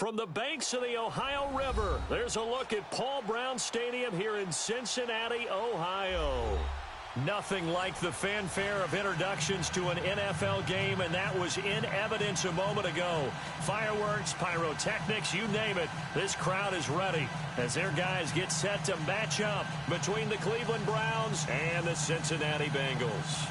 From the banks of the Ohio River, there's a look at Paul Brown Stadium here in Cincinnati, Ohio. Nothing like the fanfare of introductions to an NFL game, and that was in evidence a moment ago. Fireworks, pyrotechnics, you name it, this crowd is ready as their guys get set to match up between the Cleveland Browns and the Cincinnati Bengals.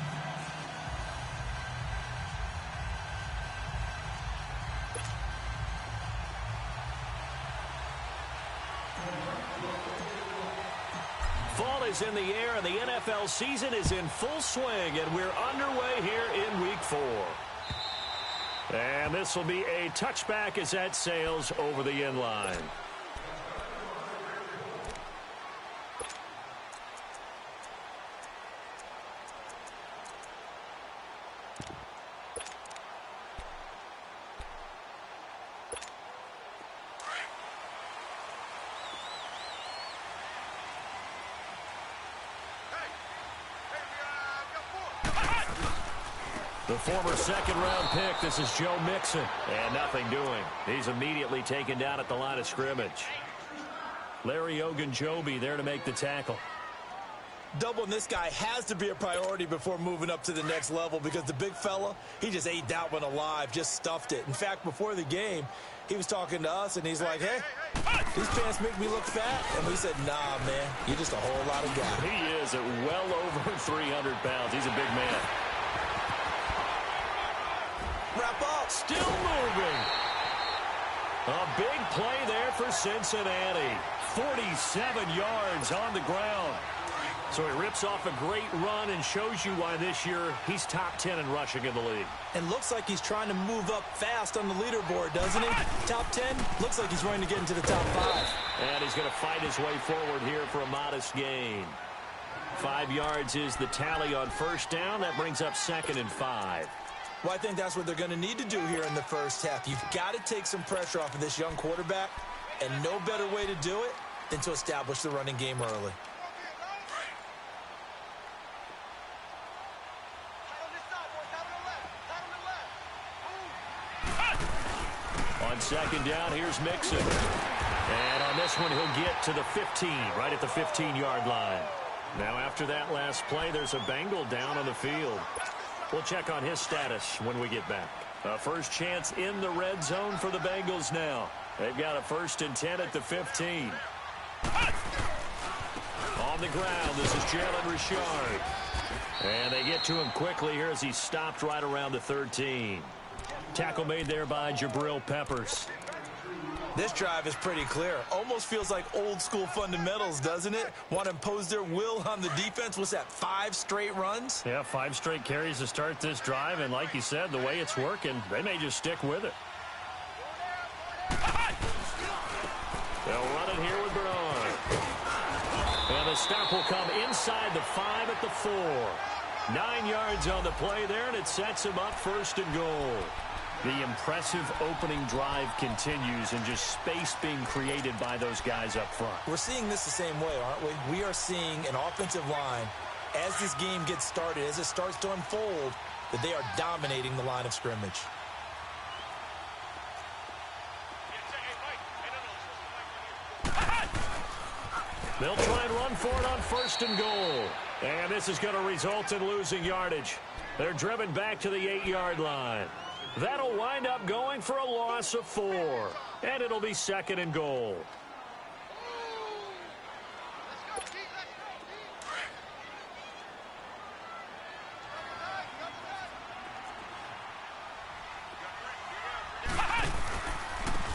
Fall is in the air, and the NFL season is in full swing, and we're underway here in Week 4. And this will be a touchback as that sails over the end line. The former second-round pick, this is Joe Mixon. And nothing doing. He's immediately taken down at the line of scrimmage. Larry Ogunjobi there to make the tackle. Doubling this guy has to be a priority before moving up to the next level because the big fella, he just ate that one alive, just stuffed it. In fact, before the game, he was talking to us, and he's like, hey, these pants make me look fat. And we said, nah, man, you're just a whole lot of guy. He is at well over 300 pounds. He's a big man. Wrap up. Still moving. A big play there for Cincinnati. 47 yards on the ground. So he rips off a great run and shows you why this year he's top 10 in rushing in the league. And looks like he's trying to move up fast on the leaderboard, doesn't he? Top 10, looks like he's running to get into the top 5. And he's going to fight his way forward here for a modest gain. 5 yards is the tally on first down. That brings up 2nd and 5. Well, I think that's what they're going to need to do here in the first half. You've got to take some pressure off of this young quarterback, and no better way to do it than to establish the running game early. On second down, here's Mixon. And on this one, he'll get to the 15, right at the 15-yard line. Now, after that last play, there's a Bengal down on the field. We'll check on his status when we get back. A first chance in the red zone for the Bengals now. They've got a 1st and 10 at the 15. On the ground, this is Jalen Richard. And they get to him quickly here as he's stopped right around the 13. Tackle made there by Jabril Peppers. This drive is pretty clear. Almost feels like old school fundamentals, doesn't it? Want to impose their will on the defense. What's that, 5 straight runs? Yeah, 5 straight carries to start this drive. And like you said, the way it's working, they may just stick with it. They'll run it here with Bernard. And the stop will come inside the 5 at the 4. 9 yards on the play there, and it sets him up 1st and goal. The impressive opening drive continues, and just space being created by those guys up front. We're seeing this the same way, aren't we? We are seeing an offensive line, as this game gets started, as it starts to unfold, that they are dominating the line of scrimmage. They'll try and run for it on 1st and goal. And this is going to result in losing yardage. They're driven back to the 8-yard line. That'll wind up going for a loss of 4. And it'll be 2nd and goal.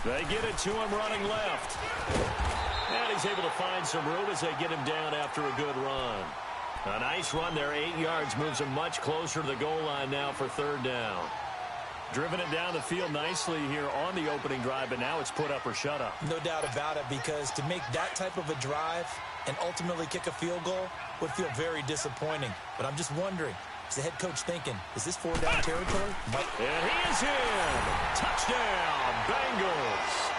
They get it to him running left. And he's able to find some room as they get him down after a good run. A nice run there, 8 yards, moves him much closer to the goal line now for 3rd down. Driven it down the field nicely here on the opening drive, but now it's put up or shut up. No doubt about it, because to make that type of a drive and ultimately kick a field goal would feel very disappointing. But I'm just wondering, is the head coach thinking, is this 4-down territory? And he is in. Touchdown, Bengals.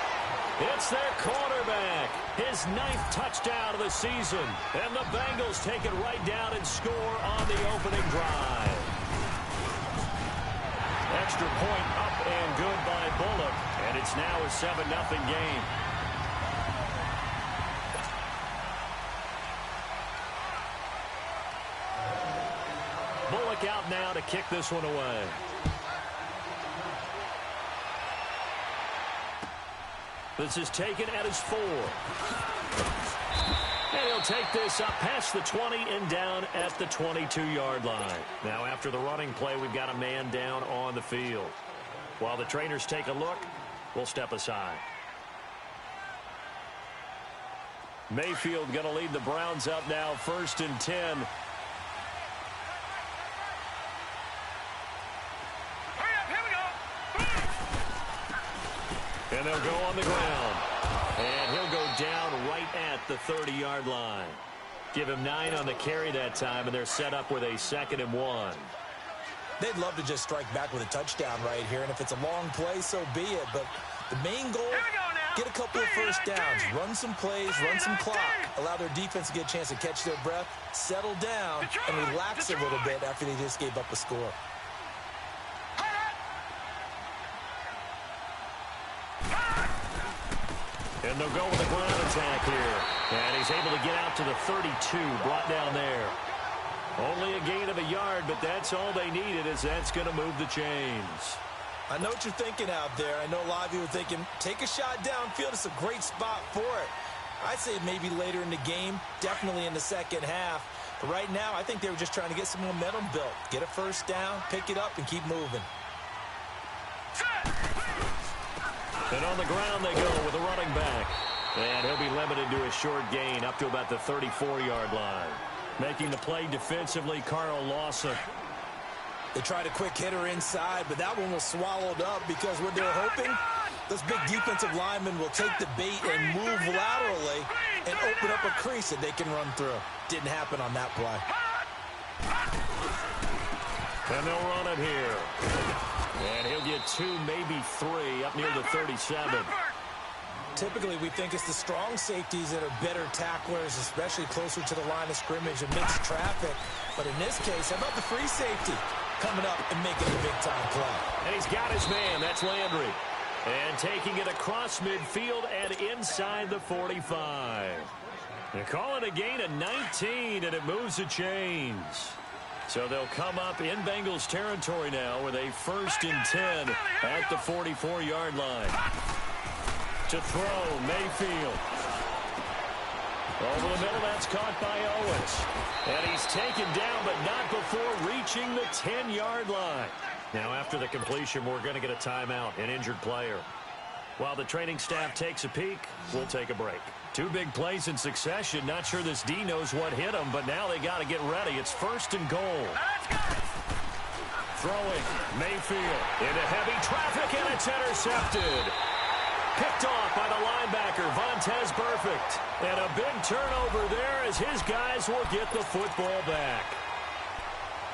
It's their quarterback, his 9th touchdown of the season. And the Bengals take it right down and score on the opening drive. Extra point up and good by Bullock. And it It's now a 7-0 game. Bullock out now to kick this one away. This is taken at his 4. And he'll take this up past the 20 and down at the 22-yard line. Now after the running play, we've got a man down on the field. While the trainers take a look, we'll step aside. Mayfield going to lead the Browns up now, 1st and 10. And they'll go on the ground. And he'll go down right at the 30-yard line. Give him 9 on the carry that time, and they're set up with a 2nd and 1. They'd love to just strike back with a touchdown right here, and if it's a long play, so be it. But the main goal, get a couple of first downs, run some plays, run some clock, allow their defense to get a chance to catch their breath, settle down, and relax a little bit after they just gave up a score. And they'll go with a ground attack here. And he's able to get out to the 32, brought down there. Only a gain of a yard, but that's all they needed, as that's going to move the chains. I know what you're thinking out there. I know a lot of you are thinking, take a shot downfield. It's a great spot for it. I'd say maybe later in the game, definitely in the second half. But right now, I think they were just trying to get some momentum built. Get a first down, pick it up, and keep moving. And on the ground they go with a running back. And he'll be limited to a short gain up to about the 34-yard line. Making the play defensively, Carl Lawson. They tried a quick hitter inside, but that one was swallowed up because what they're hoping, those big defensive linemen will take the bait and move laterally and open up a crease that they can run through. Didn't happen on that play. And they'll run it here. And he'll get 2, maybe 3, up near the 37. Typically, we think it's the strong safeties that are better tacklers, especially closer to the line of scrimmage amidst traffic. But in this case, how about the free safety coming up and making a big-time play? And he's got his man. That's Landry. And taking it across midfield and inside the 45. They call it a gain of 19, and it moves the chains. So they'll come up in Bengals territory now with a 1st and 10 at the 44-yard line. To throw, Mayfield. Over the middle, that's caught by Owens. And he's taken down, but not before reaching the 10-yard line. Now, after the completion, we're going to get a timeout, an injured player. While the training staff takes a peek, we'll take a break. 2 big plays in succession. Not sure this D knows what hit him, but now they got to get ready. It's 1st and goal. Throwing, Mayfield into heavy traffic, and it's intercepted. Picked off by the linebacker, Vontaze Burfict. And a big turnover there as his guys will get the football back.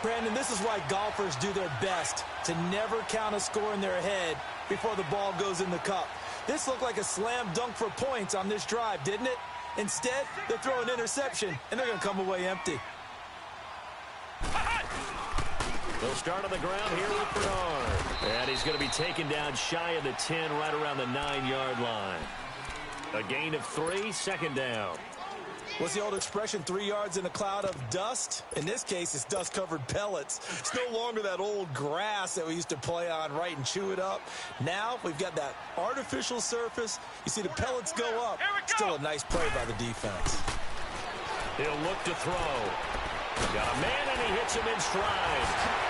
Brandon, this is why golfers do their best to never count a score in their head before the ball goes in the cup. This looked like a slam dunk for points on this drive, didn't it? Instead, they throw an interception, and they're going to come away empty. They'll start on the ground here with Bernard. And he's going to be taken down shy of the 10, right around the 9-yard line. A gain of 3, 2nd down. What's the old expression, 3 yards in a cloud of dust? In this case, it's dust-covered pellets. It's no longer that old grass that we used to play on, right, and chew it up. Now we've got that artificial surface. You see the pellets go up. Still a nice play by the defense. He'll look to throw. Got a man, and he hits him in stride.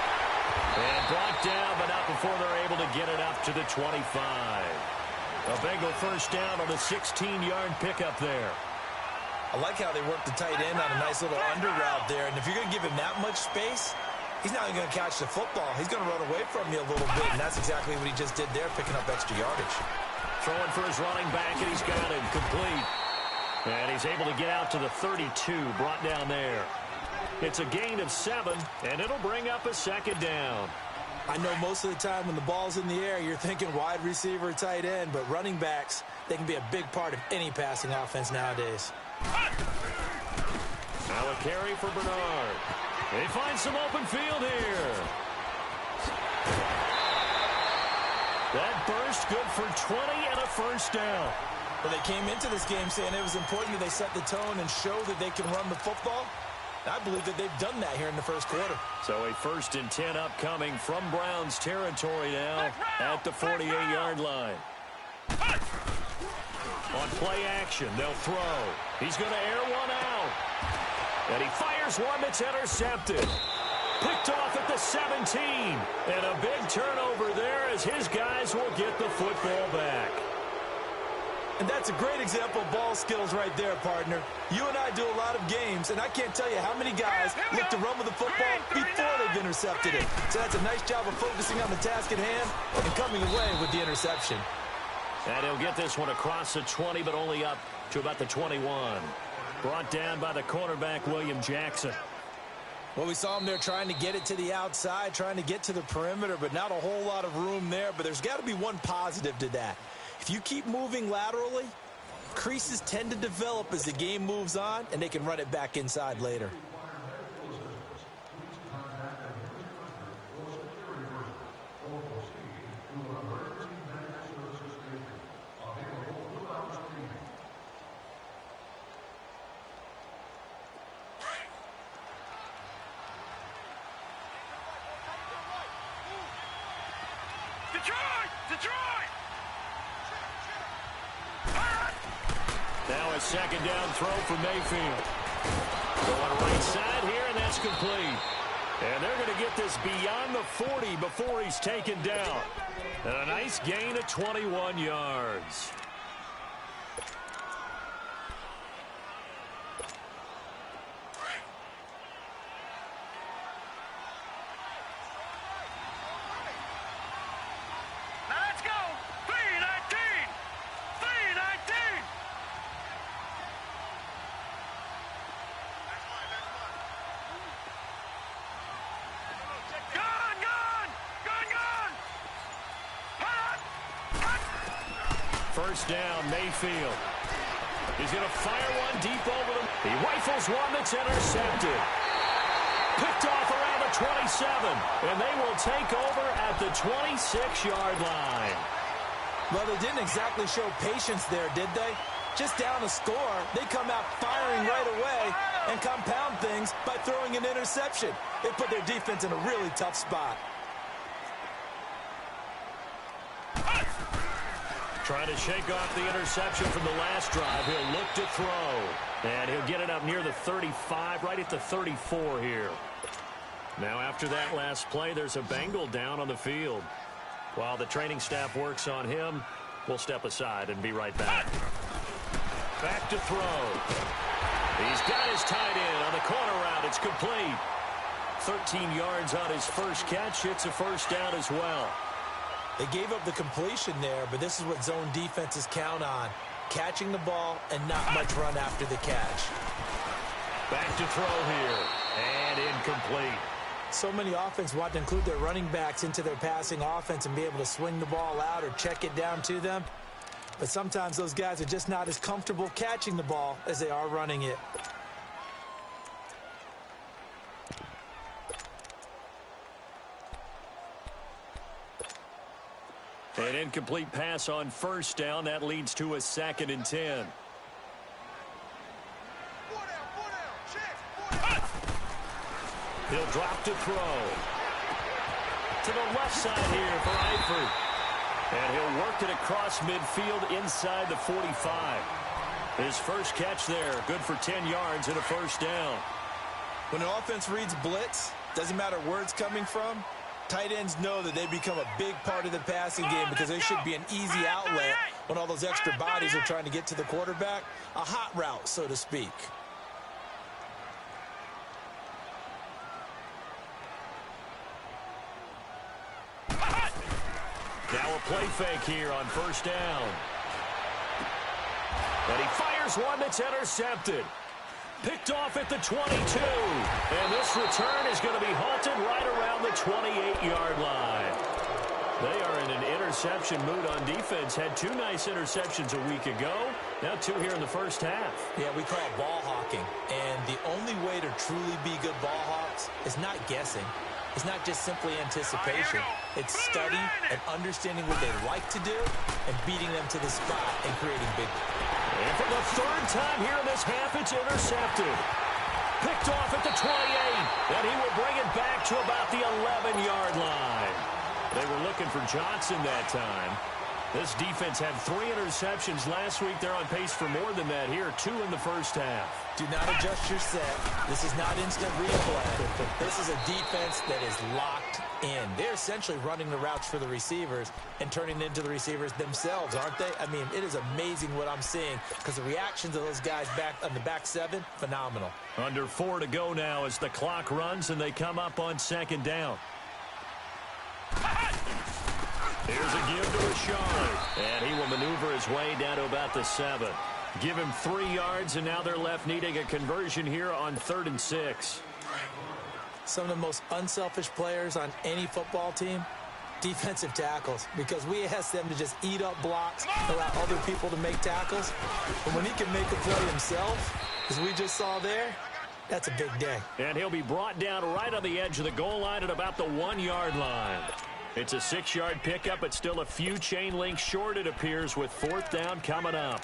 And brought down, but not before they're able to get it up to the 25. A Bengal first down on a 16-yard pickup there. I like how they work the tight end on a nice little under route there. And if you're going to give him that much space, he's not even going to catch the football. He's going to run away from you a little bit, and that's exactly what he just did there, picking up extra yardage. Throwing for his running back, and he's got him complete. And he's able to get out to the 32, brought down there. It's a gain of 7, and it'll bring up a 2nd down. I know most of the time when the ball's in the air, you're thinking wide receiver, tight end, but running backs, they can be a big part of any passing offense nowadays. Now a carry for Bernard. They find some open field here. That burst good for 20 and a first down. Well, they came into this game saying it was important that they set the tone and show that they can run the football. I believe that they've done that here in the first quarter. So a 1st and 10 upcoming from Browns territory now at the 48-yard line. On play action, they'll throw. He's going to air one out. And he fires one that's intercepted. Picked off at the 17. And a big turnover there as his guys will get the football back. And that's a great example of ball skills right there, partner. You and I do a lot of games, and I can't tell you how many guys look to run with the football before they've intercepted it. So that's a nice job of focusing on the task at hand and coming away with the interception. And he'll get this one across the 20, but only up to about the 21. Brought down by the cornerback, William Jackson. Well, we saw him there trying to get it to the outside, trying to get to the perimeter, but not a whole lot of room there. But there's got to be one positive to that. If you keep moving laterally, creases tend to develop as the game moves on, and they can run it back inside later. Now a 2nd down throw for Mayfield. Going right side here, and that's complete. And they're going to get this beyond the 40 before he's taken down. And a nice gain of 21 yards. First down, Mayfield. He's going to fire one deep over them. He rifles one that's intercepted. Picked off around the 27, and they will take over at the 26-yard line. Well, they didn't exactly show patience there, did they? Just down a score, they come out firing right away and compound things by throwing an interception. They put their defense in a really tough spot. Trying to shake off the interception from the last drive. He'll look to throw. And he'll get it up near the 35, right at the 34 here. Now after that last play, there's a Bengal down on the field. While the training staff works on him, we'll step aside and be right back. Back to throw. He's got his tight end on the corner route. It's complete. 13 yards on his first catch. It's a first down as well. They gave up the completion there, but this is what zone defenses count on. Catching the ball and not much run after the catch. Back to throw here. And incomplete. So many offenses want to include their running backs into their passing offense and be able to swing the ball out or check it down to them. But sometimes those guys are just not as comfortable catching the ball as they are running it. An incomplete pass on first down. That leads to a 2nd and 10. He'll drop to throw. To the left side here for Eifert. And he'll work it across midfield inside the 45. His first catch there, good for 10 yards and a first down. When an offense reads blitz, doesn't matter where it's coming from, tight ends know that they become a big part of the passing game because they should be an easy outlet when all those extra bodies are trying to get to the quarterback. A hot route, so to speak. Now a play fake here on first down. And he fires one that's intercepted. Picked off at the 22. And this return is going to be halted right around the 28-yard line. They are in an interception mood on defense. Had 2 nice interceptions a week ago. Now 2 here in the first half. Yeah, we call it ball hawking. And the only way to truly be good ball hawks is not guessing. is not just simply anticipation. It's study and understanding what they like to do and beating them to the spot and creating big. And for the third time here in this half, it's intercepted. Picked off at the 28, and he will bring it back to about the 11-yard line. They were looking for Johnson that time. This defense had 3 interceptions last week. They're on pace for more than that here, 2 in the first half. Do not adjust your set. This is not instant replay. This is a defense that is locked in. They're essentially running the routes for the receivers and turning it into the receivers themselves, aren't they? I mean, it is amazing what I'm seeing because the reactions of those guys back on the back 7, phenomenal. Under 4 to go now as the clock runs and they come up on second down. Here's a give to Rashard, and he will maneuver his way down to about the 7. Give him 3 yards, and now they're left needing a conversion here on 3rd and 6. Some of the most unselfish players on any football team, defensive tackles, because we ask them to just eat up blocks, allow other people to make tackles. But when he can make a play himself, as we just saw there, that's a big day. And he'll be brought down right on the edge of the goal line at about the 1-yard line. It's a 6-yard pickup, but still a few chain links short, it appears, with 4th down coming up.